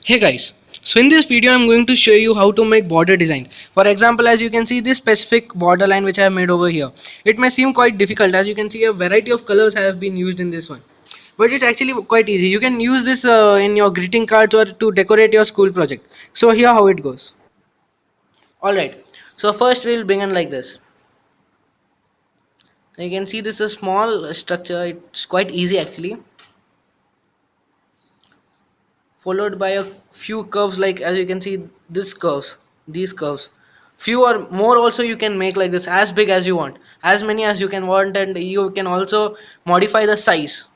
Hey guys, so in this video I'm going to show you how to make border designs. For example, as you can see this specific border line which I have made over here. It may seem quite difficult, as you can see a variety of colors have been used in this one. But it's actually quite easy. You can use this in your greeting cards or to decorate your school project. So here how it goes. Alright, so first we'll begin like this. You can see this is a small structure, it's quite easy actually. Followed by a few curves, like as you can see these curves, few or more also you can make like this, as big as you want, as many as you can want, and you can also modify the size.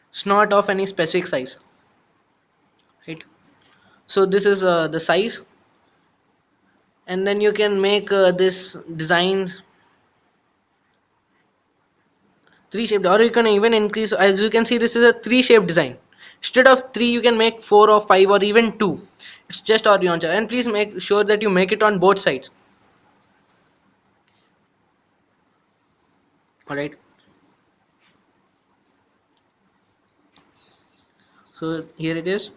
It's not of any specific size, right? So this is the size, and then you can make this designs three shaped, or you can even increase. As you can see this is a three shaped design. Instead of three you can make four or five or even two. It's just on your choice, and please make sure that you make it on both sides. All right, so here it is.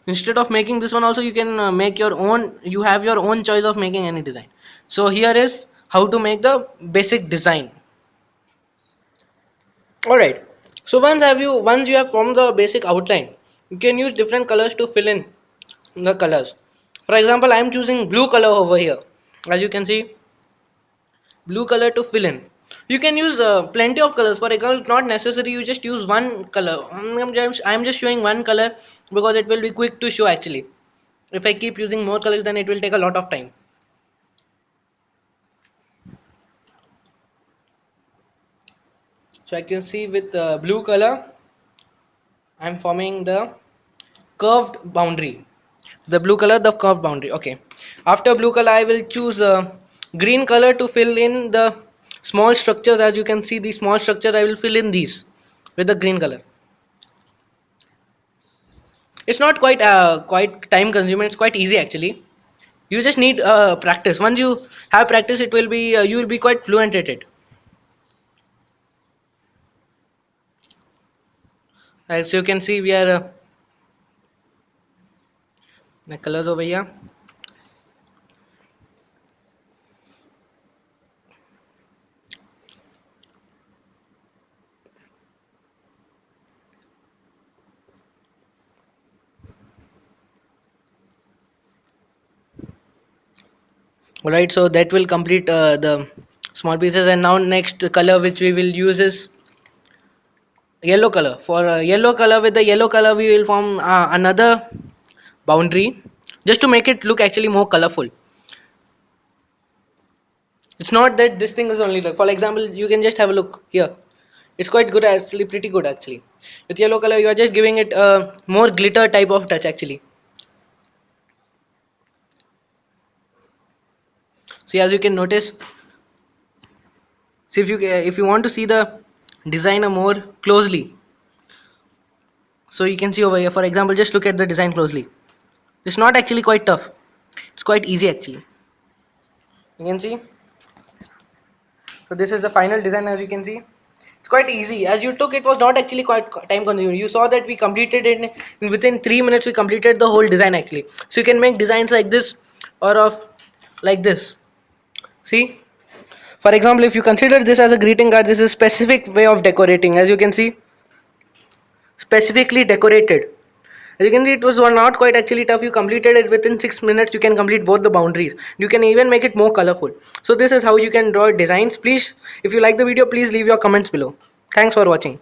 Instead of making this one also, you can make your own. You have your own choice of making any design. So here is how to make the basic design. All right, so once you have formed the basic outline, you can use different colors to fill in the colors. For example, I am choosing blue color over here. As you can see, blue color to fill in. You can use plenty of colors. For example, it's not necessary you just use one color. I'm just showing one color because it will be quick to show actually. If I keep using more colors, then it will take a lot of time. So I can see with blue color I'm forming the curved boundary. The blue color, the curved boundary. Okay, after blue color I will choose green color to fill in the small structures. As you can see these small structures, I will fill in these with the green color. It's not quite time consuming. It's quite easy actually. You just need practice. Once you have practice, it will be you will be quite fluent at it. As you can see, we are the colors over here. Alright, so that will complete the small pieces, and now next color which we will use is yellow color. For yellow color, with the yellow color we will form another boundary just to make it look actually more colorful. It's not that this thing is only like, for example, you can just have a look here. It's quite good actually, pretty good actually. With yellow color you are just giving it a more glitter type of touch actually. See, as you can notice, see if you want to see the designer more closely, so you can see over here. For example, just look at the design closely. It's not actually quite tough. It's quite easy actually. You can see. So this is the final design. As you can see, it's quite easy. As you took, it was not actually quite time consuming. You saw that we completed it within 3 minutes. We completed the whole design actually. So you can make designs like this or of like this. See, for example, if you consider this as a greeting card, this is a specific way of decorating. As you can see, specifically decorated. As you can see, it was not quite actually tough. You completed it within 6 minutes. You can complete both the boundaries. You can even make it more colorful. So this is how you can draw designs. Please, if you like the video, please leave your comments below. Thanks for watching.